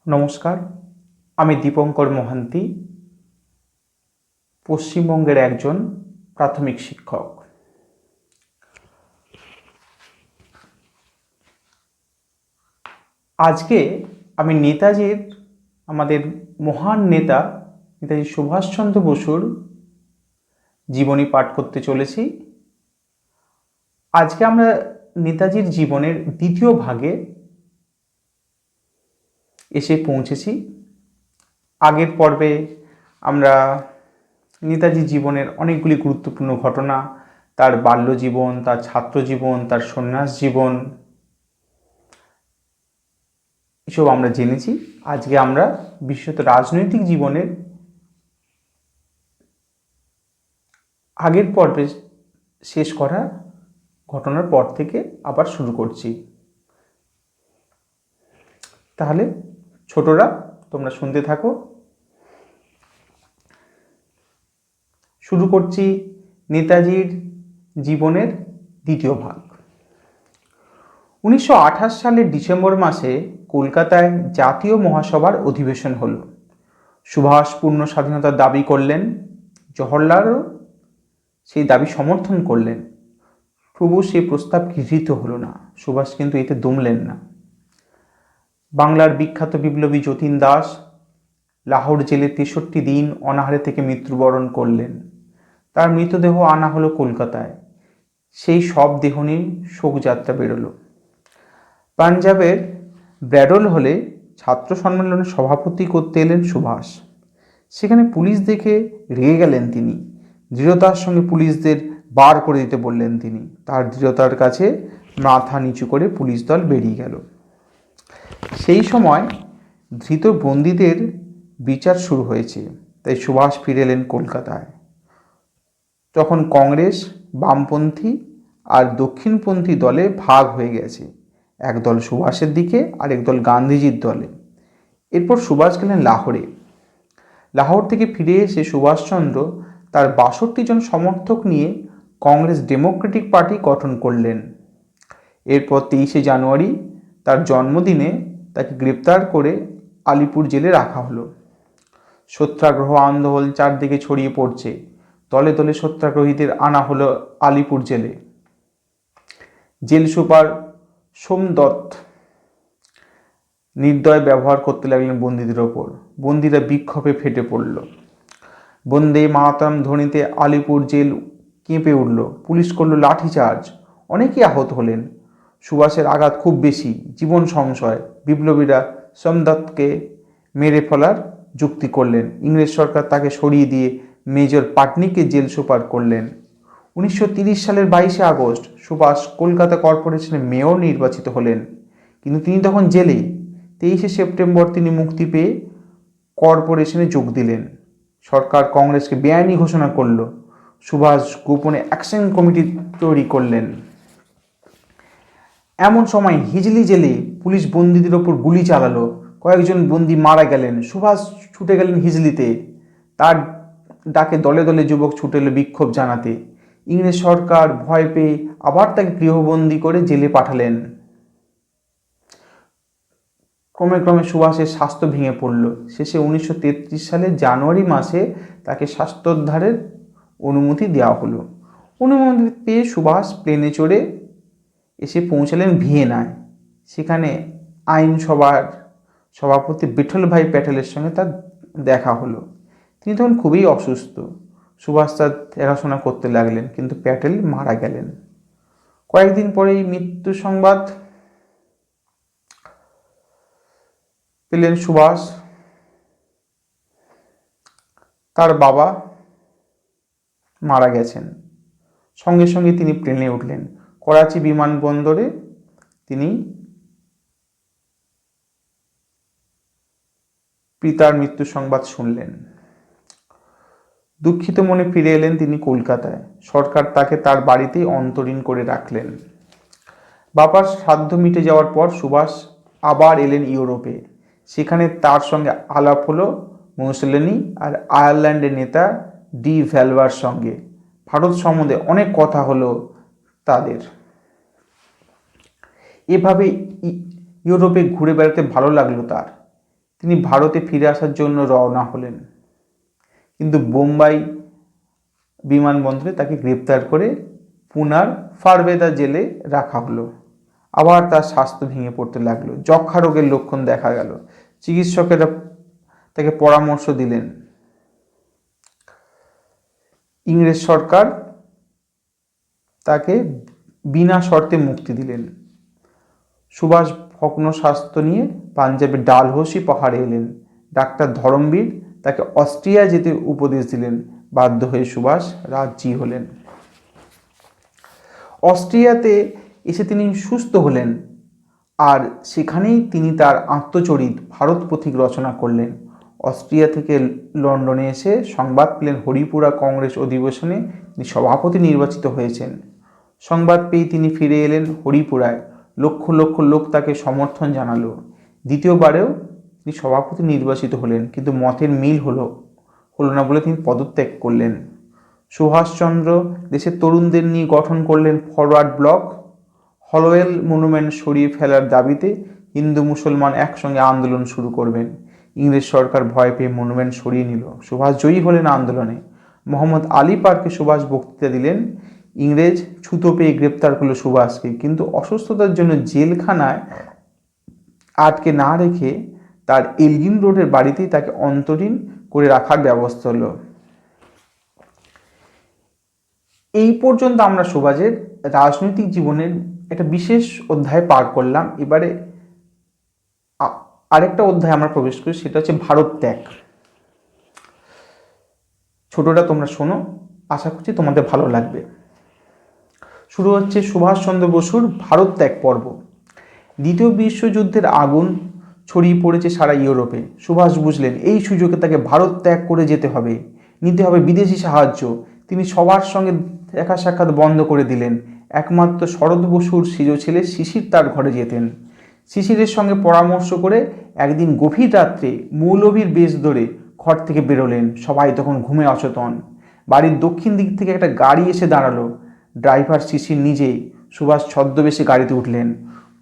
নমস্কার, আমি দীপঙ্কর মোহান্তি, পশ্চিমবঙ্গের একজন প্রাথমিক শিক্ষক। আজকে আমি আমাদের মহান নেতা নেতাজি সুভাষচন্দ্র বসুর জীবনী পাঠ করতে চলেছি। আজকে আমরা নেতাজির জীবনের দ্বিতীয় ভাগে এসে পৌঁছেছি। আগের পর্বে আমরা নেতাজির জীবনের অনেকগুলি গুরুত্বপূর্ণ ঘটনা, তার বাল্যজীবন, তার ছাত্রজীবন, তার সন্ন্যাস জীবন, এসব আমরা জেনেছি। আজকে আমরা বিশেষত রাজনৈতিক জীবনের আগের পর্বে শেষ করা ঘটনার পর থেকে আবার শুরু করছি। তাহলে ছোটরা তোমরা শুনতে থাকো। শুরু করছি নেতাজির জীবনের দ্বিতীয় ভাগ। 1928 সালের ডিসেম্বর মাসে কলকাতায় জাতীয় মহাসভার অধিবেশন হল। সুভাষ পূর্ণ স্বাধীনতার দাবি করলেন, জওহরলালও সেই দাবি সমর্থন করলেন। তবু সেই প্রস্তাব গৃহীত হলো না। সুভাষ কিন্তু এতে দমলেন না। বাংলার বিখ্যাত বিপ্লবী যতীন দাস লাহোর জেলে 63 দিন অনাহারে থেকে মৃত্যুবরণ করলেন। তার মৃতদেহ আনা হলো কলকাতায়। সেই সব দেহ নিয়ে শোকযাত্রা বেরোলো। পাঞ্জাবের ব্র্যাডল হলে ছাত্র সম্মেলনে সভাপতি করতে এলেন সুভাষ। সেখানে পুলিশ দেখে রেগে গেলেন তিনি। দৃঢ়তার সঙ্গে পুলিশদের বার করে দিতে বললেন তিনি। তার দৃঢ়তার কাছে মাথা নিচু করে পুলিশ দল বেরিয়ে গেল। সেই সময় ধৃত বন্দীদের বিচার শুরু হয়েছে, তাই সুভাষ ফিরে এলেন কলকাতায়। তখন কংগ্রেস বামপন্থী আর দক্ষিণপন্থী দলে ভাগ হয়ে গেছে। একদল সুভাষের দিকে আর একদল গান্ধীজির দলে। এরপর সুভাষ গেলেন লাহোরে। লাহোর থেকে ফিরে এসে সুভাষচন্দ্র তার 62 জন সমর্থক নিয়ে কংগ্রেস ডেমোক্রেটিক পার্টি গঠন করলেন। এরপর 23শে জানুয়ারি তার জন্মদিনে তাকে গ্রেপ্তার করে আলিপুর জেলে রাখা হলো। সত্যাগ্রহ আন্দোলন চারদিকে ছড়িয়ে পড়ছে। দলে দলে সত্যাগ্রহীদের আনা হলো আলিপুর জেলে। জেল সুপার সোমদত্ত নির্দয় ব্যবহার করতে লাগলেন বন্দীদের ওপর। বন্দীরা বিক্ষোভে ফেটে পড়ল। বন্দে মাতরম ধ্বনিতে আলিপুর জেল কেঁপে উঠল। পুলিশ করলো লাঠিচার্জ। অনেকেই আহত হলেন। সুভাষের আঘাত খুব বেশি, জীবন সংশয়। বিপ্লবীরা সোমদত্তকে মেরে ফেলার যুক্তি করলেন। ইংরেজ সরকার তাকে সরিয়ে দিয়ে মেজর পাটনিকে জেল সুপার করলেন। 1930 সালের 22শে আগস্ট সুভাষ কলকাতা কর্পোরেশনের মেয়র নির্বাচিত হলেন, কিন্তু তিনি তখন জেলে। 23শে সেপ্টেম্বর তিনি মুক্তি পেয়ে কর্পোরেশনে যোগ দিলেন। সরকার কংগ্রেসকে বেআইনি ঘোষণা করল। সুভাষ গোপনে অ্যাকশন কমিটি তৈরি করলেন। এমন সময় হিজলি জেলে পুলিশ বন্দীদের ওপর গুলি চালালো। কয়েকজন বন্দী মারা গেলেন। সুভাষ ছুটে গেলেন হিজলিতে। তার ডাকে দলে দলে যুবক ছুটে এলো বিক্ষোভ জানাতে। ইংরেজ সরকার ভয় পেয়ে আবার তাকে গৃহবন্দী করে জেলে পাঠালেন। ক্রমে ক্রমে সুভাষের স্বাস্থ্য ভেঙে পড়ল। শেষে 1933 সালের জানুয়ারি মাসে তাকে স্বাস্থ্যোদ্ধারের অনুমতি দেওয়া হলো। অনুমতি পেয়ে সুভাষ প্লেনে চড়ে এসে পৌঁছালেন ভিয়েনায়। সেখানে আইনসভার সভাপতি বিঠলভাই প্যাটেলের সঙ্গে তার দেখা হলো। তিনি তখন খুবই অসুস্থ। সুভাষ তার দেখাশোনা করতে লাগলেন, কিন্তু প্যাটেল মারা গেলেন। কয়েকদিন পরেই মৃত্যু সংবাদ পেলেন সুভাষ। তার বাবা মারা গেছেন। সঙ্গে সঙ্গে তিনি প্লেনে উঠলেন। করাচি বিমানবন্দরে তিনি পিতার মৃত্যু সংবাদ শুনলেন। দুঃখিত মনে ফিরে এলেন তিনি কলকাতায়। সরকার তাকে তার বাড়িতেই অন্তরীণ করে রাখলেন। বাবার শ্রাদ্ধ মিটে যাওয়ার পর সুভাষ আবার এলেন ইউরোপে। সেখানে তার সঙ্গে আলাপ হলো মুসোলিনি আর আয়ারল্যান্ডের নেতা ডি ভ্যালভার সঙ্গে। ভারত সম্বন্ধে অনেক কথা হলো তাদের। এভাবে ইউরোপে ঘুরে বেড়াতে ভালো লাগলো তার। তিনি ভারতে ফিরে আসার জন্য রওনা হলেন, কিন্তু বোম্বাই বিমানবন্দরে তাকে গ্রেপ্তার করে পুনার ফারবেদা জেলে রাখা হলো। আবার তার স্বাস্থ্য ভেঙে পড়তে লাগলো, যক্ষা রোগের লক্ষণ দেখা গেল। চিকিৎসকেরা তাকে পরামর্শ দিলেন। ইংরেজ সরকার তাকে বিনা শর্তে মুক্তি দিলেন। সুভাষ ভগ্ন স্বাস্থ্য নিয়ে পাঞ্জাবের ডালহৌসি পাহাড়ে এলেন। ডাক্তার ধরমবীর তাকে অস্ট্রিয়া যেতে উপদেশ দিলেন। বাধ্য হয়ে সুভাষ রাজি হলেন। অস্ট্রিয়াতে এসে তিনি সুস্থ হলেন, আর সেখানেই তিনি তার আত্মচরিত ভারত পথিক রচনা করলেন। অস্ট্রিয়া থেকে লন্ডনে এসে সংবাদ পেলেন হরিপুরা কংগ্রেস অধিবেশনে তিনি সভাপতি নির্বাচিত হয়েছেন। সংবাদ পেয়ে তিনি ফিরে এলেন হরিপুরায়। লক্ষ লক্ষ লোক তাকে সমর্থন জানালো। দ্বিতীয়বারেও তিনি সভাপতি নির্বাচিত হলেন, কিন্তু মতের মিল হলো না বলে তিনি পদত্যাগ করলেন। সুভাষচন্দ্র দেশের তরুণদের নিয়ে গঠন করলেন ফরওয়ার্ড ব্লক। হলওয়েল মনুমেন্ট সরিয়ে ফেলার দাবিতে হিন্দু মুসলমান একসঙ্গে আন্দোলন শুরু করবেন। ইংরেজ সরকার ভয় পেয়ে মনুমেন্ট সরিয়ে নিল। সুভাষ জয়ী হলেন আন্দোলনে। মোহাম্মদ আলী পার্কে সুভাষ বক্তৃতা দিলেন। ইংরেজ ছুতো পেয়ে গ্রেপ্তার করলো সুভাষকে, কিন্তু অসুস্থতার জন্য জেলখানায় আটকে না রেখে তার এলগিন রোডের বাড়িতেই তাকে অন্তরীণ করে রাখার ব্যবস্থা হলো। এই পর্যন্ত আমরা সুভাষের রাজনৈতিক জীবনের একটা বিশেষ অধ্যায় পার করলাম। এবারে আরেকটা অধ্যায় আমরা প্রবেশ করি, সেটা হচ্ছে ভারত ত্যাগ। ছোটটা তোমরা শোনো, আশা করছি তোমাদের ভালো লাগবে। শুরু হচ্ছে সুভাষচন্দ্র বসুর ভারত ত্যাগ পর্ব। দ্বিতীয় বিশ্বযুদ্ধের আগুন ছড়িয়ে পড়েছে সারা ইউরোপে। সুভাষ বুঝলেন এই সুযোগে তাকে ভারত ত্যাগ করে যেতে হবে, নিতে হবে বিদেশি সাহায্য। তিনি সবার সঙ্গে দেখা সাক্ষাৎ বন্ধ করে দিলেন। একমাত্র শরৎ বসুর সেজ ছেলে শিশির তার ঘরে যেতেন। শিশিরের সঙ্গে পরামর্শ করে একদিন গভীর রাত্রে মৌলভীর বেশ ধরে ঘর থেকে বেরোলেন। সবাই তখন ঘুমে অচেতন। বাড়ির দক্ষিণ দিক থেকে একটা গাড়ি এসে দাঁড়ালো। ড্রাইভার শিশির নিজেই। সুভাষ ছদ্মবেশে গাড়িতে উঠলেন।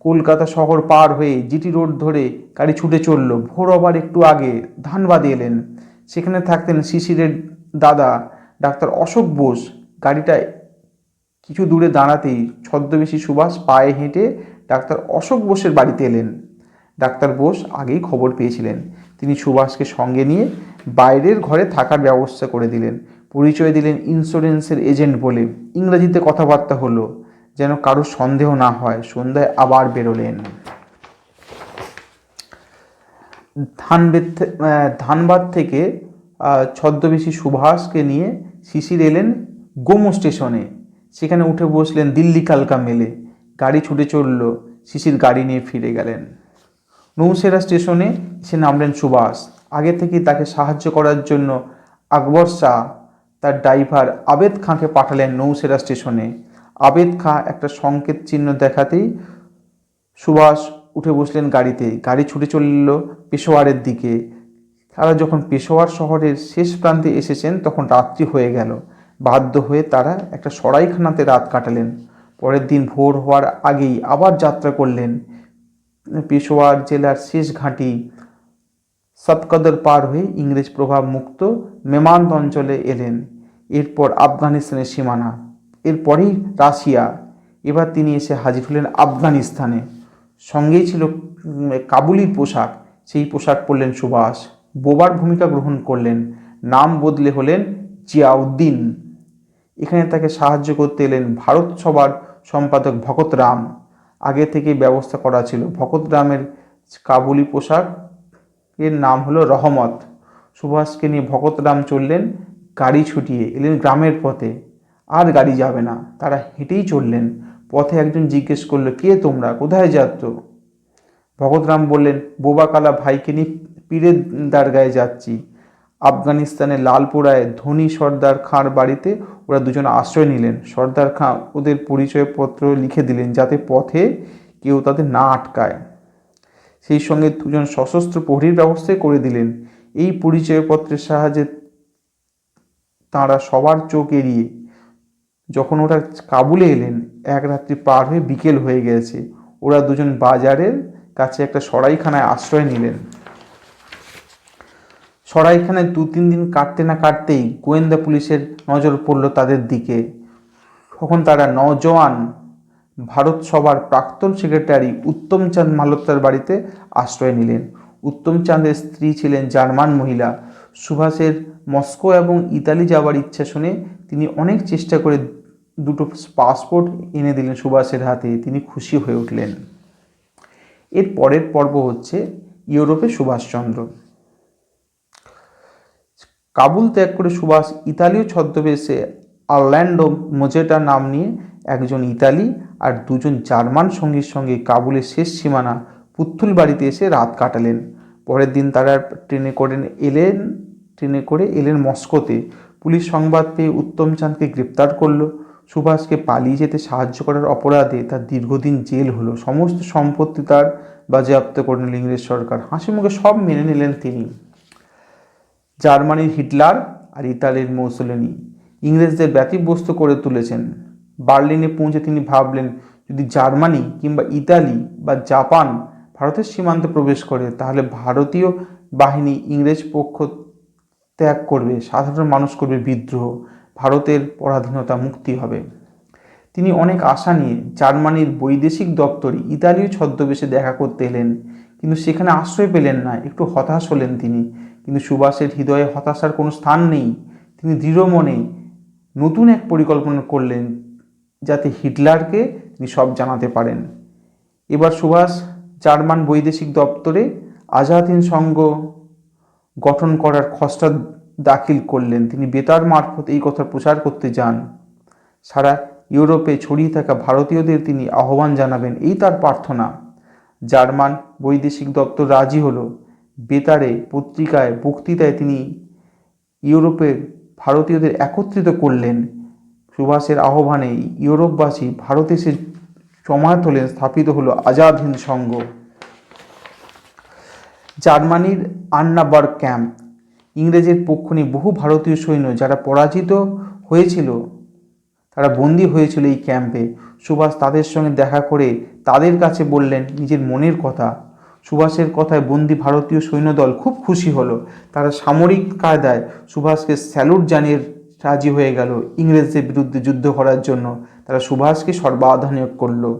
কলকাতা শহর পার হয়ে জিটি রোড ধরে গাড়ি ছুটে চলল। ভোর হবার একটু আগে ধানবাদে এলেন। সেখানে থাকতেন শিশিরের দাদা ডাক্তার অশোক বোস। গাড়িটা কিছু দূরে দাঁড়াতেই ছদ্মবেশী সুভাষ পায়ে হেঁটে ডাক্তার অশোক বোসের বাড়িতে এলেন। ডাক্তার বোস আগেই খবর পেয়েছিলেন। তিনি সুভাষকে সঙ্গে নিয়ে বাইরের ঘরে থাকার ব্যবস্থা করে দিলেন। পরিচয় দিলেন ইন্স্যুরেন্সের এজেন্ট বলে। ইংরেজিতে কথাবার্তা হলো যেন কারোর সন্দেহ না হয়। সন্ধ্যায় আবার বেরোলেন। ধানবাদ থেকে ছদ্মবেশী সুভাষকে নিয়ে শিশির এলেন গোমো স্টেশনে। সেখানে উঠে বসলেন দিল্লি কালকা মেলে। গাড়ি ছুটে চলল। শিশির গাড়ি নিয়ে ফিরে গেলেন। নৌসেরা স্টেশনে এসে নামলেন সুভাষ। আগে থেকেই তাকে সাহায্য করার জন্য আকবর শাহ তার ড্রাইভার আবেদ খাঁকে পাঠালেন নৌসেরা স্টেশনে। আবেদ খাঁ একটা সংকেত চিহ্ন দেখাতেই সুভাষ উঠে বসলেন গাড়িতে। গাড়ি ছুটে চলল পেশোয়ারের দিকে। তারা যখন পেশোয়ার শহরের শেষ প্রান্তে এসেছেন তখন রাত্রি হয়ে গেল। বাধ্য হয়ে তারা একটা সরাইখানাতে রাত কাটালেন। পরের দিন ভোর হওয়ার আগেই আবার যাত্রা করলেন। পেশোয়ার জেলার শেষ ঘাঁটি সতকদর পার হয়ে ইংরেজ প্রভাব মুক্ত মেমান্ত অঞ্চলে এলেন। এরপর আফগানিস্তানের সীমানা, এরপরেই রাশিয়া। এবার তিনি এসে হাজির হলেন আফগানিস্তানে। সঙ্গেই ছিল কাবুলির পোশাক। সেই পোশাক পরলেন সুভাষ। বোবার ভূমিকা গ্রহণ করলেন। নাম বদলে হলেন জিয়াউদ্দিন। এখানে তাকে সাহায্য করতে এলেন ভারত সভার সম্পাদক ভগৎ রাম। আগে থেকে ব্যবস্থা করা ছিল। ভগৎ রামের কাবুলি পোশাক এর নাম হলো রহমত। সুভাষকে নিয়ে ভগৎ রাম চললেন গাড়ি ছুটিয়ে। এলেন গ্রামের পথে। আর গাড়ি যাবে না, তারা হেঁটেই চললেন। পথে একজন জিজ্ঞেস করলো, কে তোমরা, কোথায় যাচ্ছ? ভগৎ রাম বললেন, বোবাকালা ভাইকে নিয়ে পীরের দারগায় যাচ্ছি। আফগানিস্তানের লালপুরায় ধনী সর্দার খাঁর বাড়িতে ওরা দুজন আশ্রয় নিলেন। সর্দার খাঁ ওদের পরিচয়পত্র লিখে দিলেন যাতে পথে কেউ তাদের না আটকায়। সেই সঙ্গে দুজন সশস্ত্র প্রহরীর ব্যবস্থাই করে দিলেন। এই পরিচয়পত্রের সাহায্যে তাঁরা সবার চোখ এড়িয়ে যখন ওরা কাবুলে এলেন, এক রাত্রি পার হয়ে বিকেল হয়ে গেছে। ওরা দুজন বাজারের কাছে একটা সরাইখানায় আশ্রয় নিলেন। সরাইখানায় 2-3 দিন কাটতে না কাটতেই গোয়েন্দা পুলিশের নজর পড়ল তাদের দিকে। তখন তারা নওজোয়ান ভারত সভার প্রাক্তন সেক্রেটারি উত্তমচাঁদ মালত্যার বাড়িতে আশ্রয় নিলেন। উত্তমচাঁদের স্ত্রী ছিলেন জার্মান মহিলা। সুভাষের মস্কো এবং ইতালি যাওয়ার ইচ্ছা শুনে তিনি অনেক চেষ্টা করে দুটো পাসপোর্ট এনে দিলেন সুভাষের হাতে। তিনি খুশি হয়ে উঠলেন। এর পরের পর্ব হচ্ছে ইউরোপে সুভাষচন্দ্র। কাবুল ত্যাগ করে সুভাষ ইতালীয় ছদ্মবেশে অরল্যান্ডো মোজেটা নাম নিয়ে একজন ইতালি আর দুজন জার্মান সঙ্গীর সঙ্গে কাবুলের শেষ সীমানা পুত্তুল বাড়িতে এসে রাত কাটালেন। পরের দিন তারা ট্রেনে করে এলেন মস্কোতে। পুলিশ সংবাদ পেয়ে উত্তমচাঁদকে গ্রেপ্তার করলো। সুভাষকে পালিয়ে যেতে সাহায্য করার অপরাধে তার দীর্ঘদিন জেল হলো। সমস্ত সম্পত্তি তার বাজেয়াপ্ত করে নিল ইংরেজ সরকার। হাসি মুখে সব মেনে নিলেন তিনি। জার্মানির হিটলার আর ইতালির মুসোলিনি ইংরেজদের ব্যতিব্যস্ত করে তুলেছেন। বার্লিনে পৌঁছে তিনি ভাবলেন, যদি জার্মানি কিংবা ইতালি বা জাপান ভারতের সীমান্তে প্রবেশ করে তাহলে ভারতীয় বাহিনী ইংরেজ পক্ষ ত্যাগ করবে, সাধারণ মানুষ করবে বিদ্রোহ, ভারতের পরাধীনতা মুক্তি হবে। তিনি অনেক আশা নিয়ে জার্মানির বৈদেশিক দপ্তরে ইতালীয় ছদ্মবেশে দেখা করতে এলেন, কিন্তু সেখানে আশ্রয় পেলেন না। একটু হতাশ হলেন তিনি। কিন্তু সুভাষের হৃদয়ে হতাশার কোনো স্থান নেই। তিনি দৃঢ় মনে নতুন এক পরিকল্পনা করলেন, যাতে হিটলারকে তিনি সব জানাতে পারেন। এবার সুভাষ জার্মান বৈদেশিক দপ্তরে আজাদ হিন্দ সংঘ গঠন করার খসড়া দাখিল করলেন। তিনি বেতার মারফত এই কথা প্রচার করতে যান। সারা ইউরোপে ছড়িয়ে থাকা ভারতীয়দের তিনি আহ্বান জানাবেন, এই তার প্রার্থনা। জার্মান বৈদেশিক দপ্তর রাজি হলো। বেতারে, পত্রিকায়, বক্তৃতায় তিনি ইউরোপের ভারতীয়দের একত্রিত করলেন। সুভাষের আহ্বানে ইউরোপবাসী ভারতে এসে জমায়েত হলেন। স্থাপিত হলো আজাদ হিন্দ সংঘ। জার্মানির আন্নাবার্গ ক্যাম্প। ইংরেজের পক্ষ নিয়ে বহু ভারতীয় সৈন্য যারা পরাজিত হয়েছিল তারা বন্দী হয়েছিল এই ক্যাম্পে। সুভাষ তাদের সঙ্গে দেখা করে তাদের কাছে বললেন নিজের মনের কথা। সুভাষের কথায় বন্দী ভারতীয় সৈন্যদল খুব খুশি হলো। তারা সামরিক কায়দায় সুভাষকে স্যালুট জানিয়ে রাজি হয়ে গেল। ইংরেজদের বিরুদ্ধে যুদ্ধ করার জন্য তারা সুভাষকে সর্বাধিনায়ক করলো।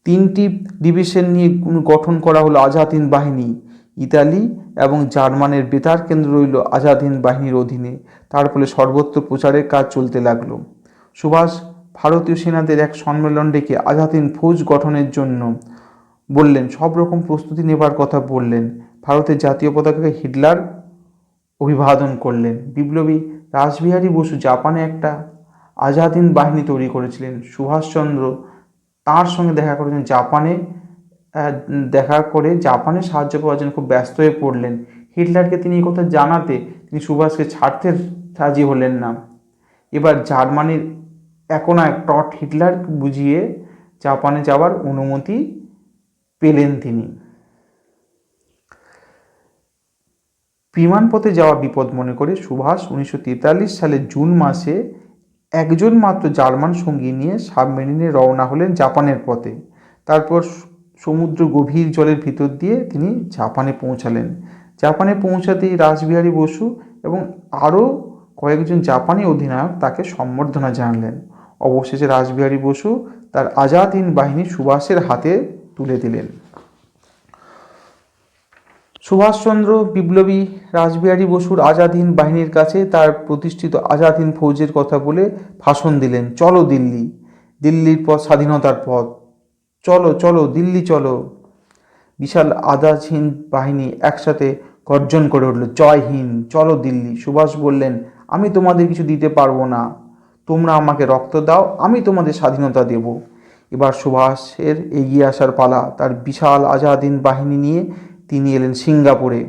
3টি ডিভিশন নিয়ে গঠন করা হলো আজাদ হিন্দ বাহিনী। ইতালি এবং জার্মানের বেতার কেন্দ্র রইল আজাদ হিন্দ বাহিনীর অধীনে। তার ফলে সর্বত্র প্রচারের কাজ চলতে লাগলো। সুভাষ ভারতীয় সেনাদের এক সম্মেলন ডেকে আজাদ হিন্দ ফৌজ গঠনের জন্য বললেন, সব রকম প্রস্তুতি নেবার কথা বললেন। ভারতের জাতীয় পতাকাকে হিটলার অভিবাদন করলেন। বিপ্লবী রাসবিহারী বসু জাপানে একটা আজাদ হিন্দ বাহিনী তৈরি করেছিলেন। সুভাষচন্দ্র তাঁর সঙ্গে দেখা করে জাপানে সাহায্য পাওয়ার জন্য খুব ব্যস্ত হয়ে পড়লেন। হিটলারকে তিনি এই কথা জানাতে তিনি সুভাষকে ছাড়তে রাজি হলেন না। এবার জার্মানির একনায়ক টট হিটলার বুঝিয়ে জাপানে যাওয়ার অনুমতি পেলেন তিনি। বিমানপথে যাওয়া বিপদ মনে করে সুভাষ 1943 সালের জুন মাসে একজন মাত্র জার্মান সঙ্গী নিয়ে সাবমেরিনে রওনা হলেন জাপানের পথে। তারপর সমুদ্র গভীর জলের ভিতর দিয়ে তিনি জাপানে পৌঁছালেন। জাপানে পৌঁছাতেই রাসবিহারী বসু এবং আরও কয়েকজন জাপানি অধিনায়ক তাকে সম্বর্ধনা জানালেন। অবশেষে রাসবিহারী বসু তার আজাদ হিন্দ বাহিনী সুভাষের হাতে তুলে দিলেন। সুভাষচন্দ্র বিপ্লবী রাসবিহারী বসুর আজাদ হিন্দ বাহিনীর কাছে তার প্রতিষ্ঠিত আজাদ হিন্দ ফৌজের কথা বলে ভাষণ দিলেন। চলো দিল্লি, দিল্লির পথ স্বাধীনতার পথ, চলো চলো দিল্লি চলো। বিশাল আজাদ হিন্দ বাহিনী একসাথে গর্জন করে উঠল, জয় হিন্দ, চলো দিল্লি। সুভাষ বললেন, আমি তোমাদের কিছু দিতে পারবো না, তোমরা আমাকে রক্ত দাও, আমি তোমাদের স্বাধীনতা দেব। এবার সুভাষের এগিয়ে আসার পালা। তার বিশাল আজাদ হিন্দ বাহিনী নিয়ে তিনি এলেন সিঙ্গাপুরে।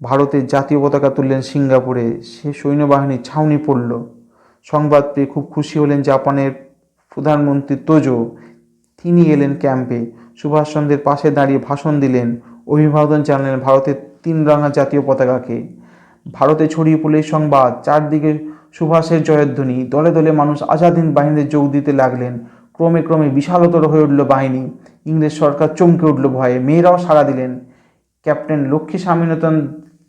ভারতের জাতীয় পতাকা তুললেন সিঙ্গাপুরে। সে সৈন্যবাহিনীর ছাউনি পড়ল। সংবাদ পেয়ে খুব খুশি হলেন জাপানের প্রধানমন্ত্রী তোজো। তিনি এলেন ক্যাম্পে। সুভাষচন্দ্রের পাশে দাঁড়িয়ে ভাষণ দিলেন, অভিবাদন জানালেন ভারতের 3 রঙা জাতীয় পতাকাকে। ভারতে ছড়িয়ে পড়ল এই সংবাদ। চারদিকে সুভাষের জয়ধ্বনি। দলে দলে মানুষ আজাদ হিন্দ বাহিনীতে যোগ দিতে লাগলেন। ক্রমে ক্রমে বিশালতর হয়ে উঠল বাহিনী। ইংরেজ সরকার চমকে উঠল ভয়ে। মেয়েরাও সাড়া দিলেন। ক্যাপ্টেন লক্ষ্মী স্বামীনাথন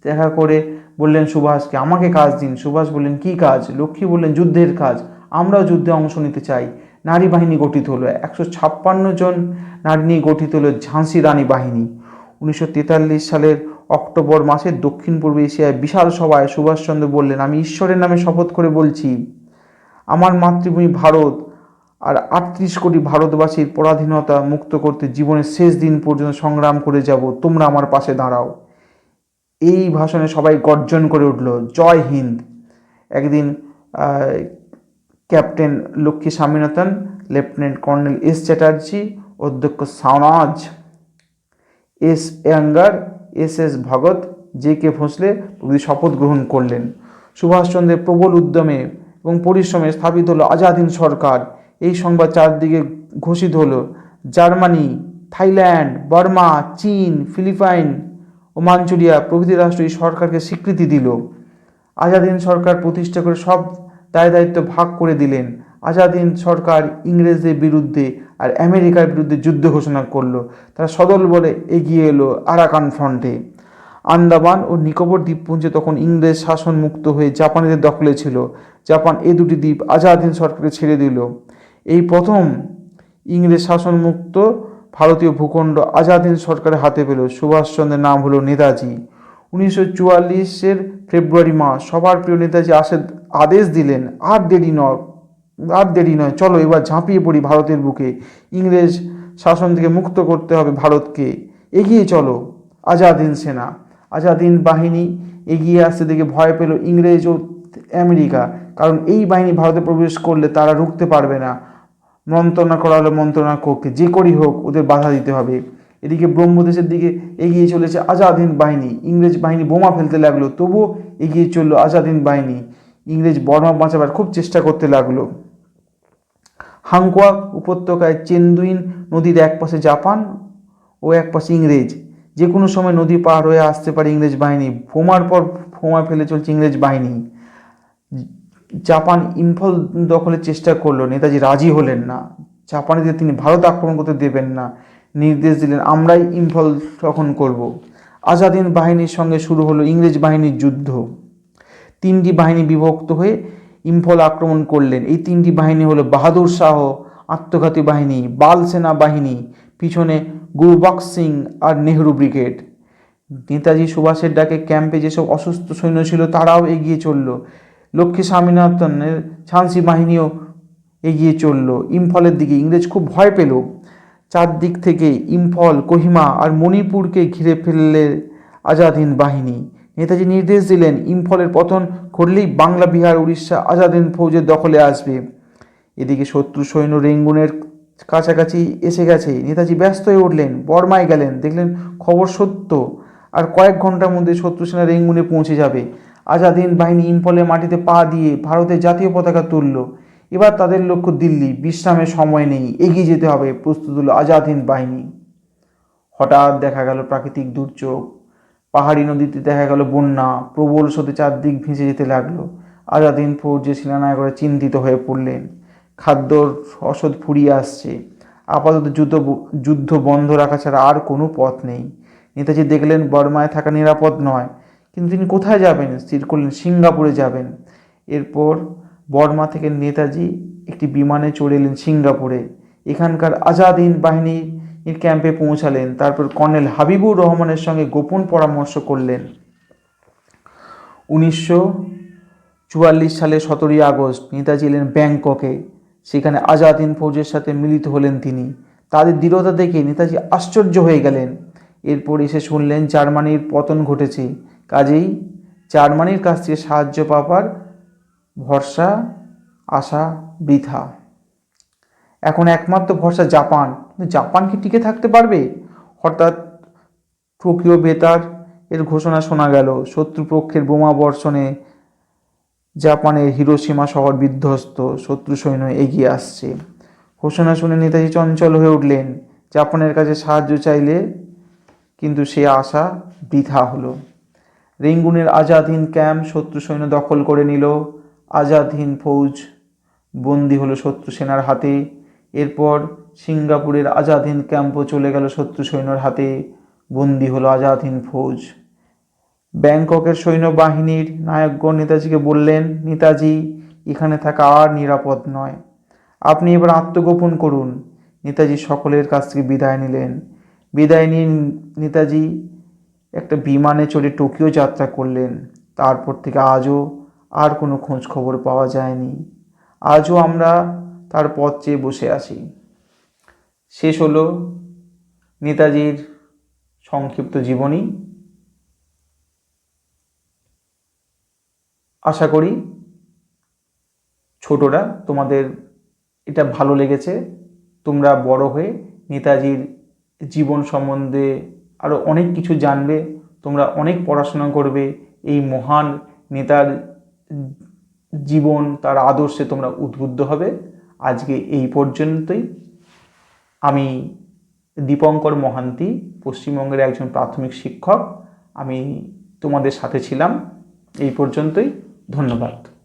দেখা করে বললেন সুভাষকে, আমাকে কাজ দিন। সুভাষ বললেন, কী কাজ? লক্ষ্মী বললেন, যুদ্ধের কাজ, আমরাও যুদ্ধে অংশ নিতে চাই। নারী বাহিনী গঠিত হলো, 156 জন নারী নিয়ে গঠিত হলো ঝাঁসি রানী বাহিনী। 1943 সালের অক্টোবর মাসে দক্ষিণ পূর্ব এশিয়ায় বিশাল সভায় সুভাষচন্দ্র বললেন, আমি ঈশ্বরের নামে শপথ করে বলছি, আমার মাতৃভূমি ভারত আর 38 কোটি ভারতবাসীর পরাধীনতা মুক্ত করতে জীবনের শেষ দিন পর্যন্ত সংগ্রাম করে যাব, তোমরা আমার পাশে দাঁড়াও। এই ভাষণে সবাই গর্জন করে উঠল, জয় হিন্দ। একদিন captain Lakshmi Swaminathan, lieutenant colonel S Chatterjee, অধ্যক্ষ সাওনাজ, এস এঙ্গার, S Bhagat, J K Bhosle প্রভৃতি শপথ গ্রহণ করলেন। সুভাষচন্দ্রের প্রবল উদ্যমে এবং পরিশ্রমে স্থাপিত হলো আজাদ হিন্দ সরকার। এই সংবাদ চারদিকে ঘোষিত হলো। জার্মানি, থাইল্যান্ড, বার্মা, চীন, ফিলিপাইন ও মাঞ্চুরিয়া প্রভৃতি রাষ্ট্র এই সরকারকে স্বীকৃতি দিল। আজাদ হিন্দ সরকার প্রতিষ্ঠা করে সব দায় দায়িত্ব ভাগ করে দিলেন। আজাদ হিন্দ সরকার ইংরেজদের বিরুদ্ধে আর আমেরিকার বিরুদ্ধে যুদ্ধ ঘোষণা করলো। তারা সদল বলে এগিয়ে এলো আরাকান ফ্রন্টে। আন্দামান ও নিকোবর দ্বীপপুঞ্জে তখন ইংরেজ শাসন মুক্ত হয়ে জাপানিদের দখলে ছিল। জাপান এই দুটি দ্বীপ আজাদ হিন্দ সরকারকে ছেড়ে দিল। এই প্রথম ইংরেজ শাসনমুক্ত ভারতীয় ভূখণ্ড আজাদ হিন্দ সরকারের হাতে পেল। সুভাষচন্দ্রের নাম হলো নেতাজি। 1944 ফেব্রুয়ারি মাস সবার প্রিয় নেতাজি আদেশ দিলেন, আর দেরি নয়, চলো এবার ঝাঁপিয়ে পড়ি ভারতের বুকে। ইংরেজ শাসন থেকে মুক্ত করতে হবে ভারতকে, এগিয়ে চলো। আজাদ হিন্দ সেনা, আজাদ হিন্দ বাহিনী এগিয়ে আসতে দেখে ভয় পেল ইংরেজ ও আমেরিকা, কারণ এই বাহিনী ভারতে প্রবেশ করলে তারা রুখতে পারবে না। মন্ত্রণা করা হলো মন্ত্রণা কক্ষে, যে করেই হোক ওদের বাধা দিতে হবে। এদিকে ব্রহ্মদেশের দিকে এগিয়ে চলেছে আজাদ হিন্দ বাহিনী। ইংরেজ বাহিনী বোমা ফেলতে লাগলো, তবুও এগিয়ে চললো আজাদ হিন্দ বাহিনী। ইংরেজ বর্মা বাঁচাবার খুব চেষ্টা করতে লাগলো। হাংকোয়া উপত্যকায় চেন্দুইন নদীর এক পাশে জাপান ও এক পাশে ইংরেজ। যে কোনো সময় নদী পার হয়ে আসতে পারে ইংরেজ বাহিনী। বোমার পর বোমা ফেলে চলছে ইংরেজ বাহিনী। জাপান ইম্ফল দখলের চেষ্টা করলো, নেতাজি রাজি হলেন না। জাপানিদের তিনি ভারত আক্রমণ করতে দেবেন না, নির্দেশ দিলেন, আমরাই ইম্ফল দখল করব। আজাদ হিন্দ বাহিনীর সঙ্গে শুরু হলো ইংরেজ বাহিনীর যুদ্ধ। 3টি বাহিনী বিভক্ত হয়ে ইম্ফল আক্রমণ করলেন। এই 3টি বাহিনী হলো বাহাদুর শাহ আত্মঘাতী বাহিনী, বাল সেনা বাহিনী, পিছনে গুরবক্স সিং আর নেহরু ব্রিগেড। নেতাজি সুভাষের ডাকে ক্যাম্পে যেসব অসুস্থ সৈন্য ছিল তারাও এগিয়ে চলল। লক্ষ্মী স্বামীনাথনের ঝাঁসি বাহিনীও এগিয়ে চলল ইম্ফলের দিকে। ইংরেজ খুব ভয় পেল। চারদিক থেকে ইম্ফল, কোহিমা আর মণিপুরকে ঘিরে ফেললে আজাদ হিন্দ বাহিনী। নেতাজি নির্দেশ দিলেন, ইম্ফলের পতন ঘটলেই বাংলা, বিহার, উড়িষ্যা আজাদ হিন্দ ফৌজের দখলে আসবে। এদিকে শত্রু সৈন্য রেঙ্গুনের কাছাকাছি এসে গেছে। নেতাজি ব্যস্ত হয়ে উঠলেন, বর্মায় গেলেন, দেখলেন খবর সত্য, আর কয়েক ঘন্টার মধ্যে শত্রু সেনা রেঙ্গুনে পৌঁছে যাবে। আজাদ হিন্দ বাহিনী ইম্ফলের মাটিতে পা দিয়ে ভারতের জাতীয় পতাকা তুলল। এবার তাদের লক্ষ্য দিল্লি, বিশ্রামের সময় নেই, এগিয়ে যেতে হবে। প্রস্তুত হলো আজাদ হিন্দ বাহিনী। হঠাৎ দেখা গেল প্রাকৃতিক দুর্যোগ। পাহাড়ি নদীতে দেখা গেল বন্যা, প্রবল স্রোতে চারদিক ভেসে যেতে লাগলো। আজাদ হিন্দ ফৌজের সেনানায়করা চিন্তিত হয়ে পড়লেন। খাদ্যর রসদ ফুরিয়ে আসছে, আপাতত যুদ্ধ বন্ধ রাখা ছাড়া আর কোনো পথ নেই। নেতাজি দেখলেন বর্মায় থাকা নিরাপদ নয়, কিন্তু তিনি কোথায় যাবেন? স্থির করলেন সিঙ্গাপুরে যাবেন। এরপর বর্মা থেকে নেতাজি একটি বিমানে চড়ে এলেন সিঙ্গাপুরে। এখানকার আজাদ হিন্দ বাহিনীর ক্যাম্পে পৌঁছালেন। তারপর কর্নেল হাবিবুর রহমানের সঙ্গে গোপন পরামর্শ করলেন। 1944 সালের 17 আগস্ট নেতাজি এলেন ব্যাংককে। সেখানে আজাদ হিন্দ ফৌজের সাথে মিলিত হলেন তিনি। তাদের দৃঢ়তা দেখে নেতাজি আশ্চর্য হয়ে গেলেন। এরপর এসে শুনলেন জার্মানির পতন ঘটেছে, কাজেই জার্মানির কাছ থেকে সাহায্য পাবার ভরসা আশা বৃথা। এখন একমাত্র ভরসা জাপান। কিন্তু জাপান কি টিকে থাকতে পারবে? হঠাৎ টোকিও বেতার এর ঘোষণা শোনা গেল, শত্রুপক্ষের বোমা বর্ষণে জাপানের হিরোশিমা শহর বিধ্বস্ত, শত্রু সৈন্য এগিয়ে আসছে। ঘোষণা শুনে নেতাজি চঞ্চল হয়ে উঠলেন। জাপানের কাছে সাহায্য চাইলে, কিন্তু সে আশা বৃথা হলো। রেঙ্গুনের আজাদ হিন্দ ক্যাম্প শত্রু সৈন্য দখল করে নিল। আজাদ হিন্দ ফৌজ বন্দী হলো শত্রু সেনার হাতে। এরপর সিঙ্গাপুরের আজাদ হিন্দ ক্যাম্পও চলে গেল শত্রু সৈন্যর হাতে। বন্দী হলো আজাদ হিন্দ ফৌজ। ব্যাংককের সৈন্যবাহিনীর নায়কগণ নেতাজিকে বললেন, নেতাজি, এখানে থাকা আর নিরাপদ নয়, আপনি এবার আত্মগোপন করুন। নেতাজি সকলের কাছ থেকে বিদায় নিলেন। বিদায় নিয়ে নেতাজি একটা বিমানে চড়ে টোকিও যাত্রা করলেন। তারপর থেকে আজও আর কোনো খোঁজ খবর পাওয়া যায়নি। আজও আমরা তার পথ চেয়ে বসে আছি। শেষ হলো নেতাজির সংক্ষিপ্ত জীবনী। আশা করি ছোটরা তোমাদের এটা ভালো লেগেছে। তোমরা বড় হয়ে নেতাজির জীবন সম্বন্ধে আরও অনেক কিছু জানবে, তোমরা অনেক পড়াশোনা করবে, এই মহান নেতার জীবন, তার আদর্শে তোমরা উদ্বুদ্ধ হবে। আজকে এই পর্যন্তই। আমি দীপঙ্কর মহান্তি, পশ্চিমবঙ্গের একজন প্রাথমিক শিক্ষক। আমি তোমাদের সাথে ছিলাম। এই পর্যন্তই। ধন্যবাদ।